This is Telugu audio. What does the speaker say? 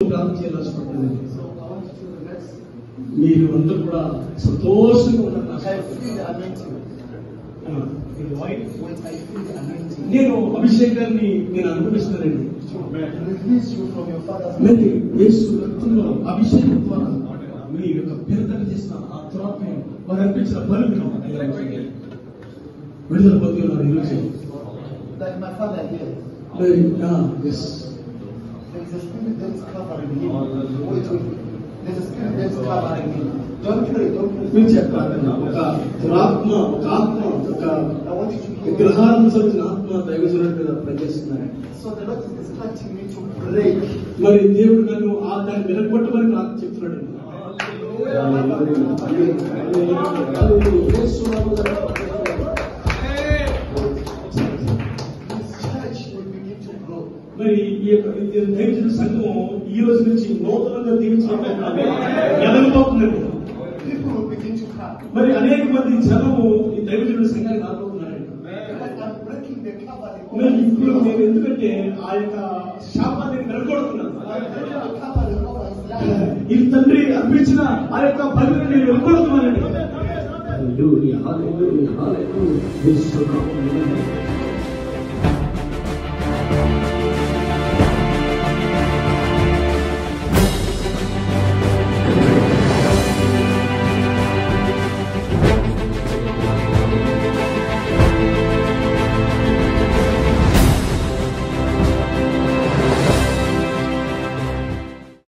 ప్రార్థన చేయాల్సి మీరు అందరూ కూడా సంతోషంగా ఉన్నారు. నేను అభిషేకాన్ని నేను అనుభవిస్తున్నానండి. యేసు రక్తంలో అభిషేకం ద్వారా మీ యొక్క పెద్దలు చేసిన ఆ త్రాపం వారు అనిపించిన బలుగును విడుదల పొంది ఉన్నారు ఈరోజు. మీరు చెప్పాలి ఒక ఆత్మ ఒక విగ్రహాలను చదివిన ఆత్మ దైవజనుడి మీద పనిచేస్తున్నారని. మరి దేవుడు నన్ను దాన్ని వెనకొట్టమని నాకు చెప్తున్నాడు. మరి ఈ యొక్క దైవజన సంఘం ఈ రోజు నుంచి నూతనంగా దీవించబోతుందండి. మరి అనేక మంది జనము ఈ దైవజనుల సంఘానికి రాబోతున్నారండి. మరి ఇప్పుడు నేను ఎందుకంటే ఆ యొక్క శాపాన్ని వెనకొడుతున్నాను. ఈ తండ్రి అర్పించిన ఆ యొక్క బలిని నేను వెనకొడుతున్నానండి.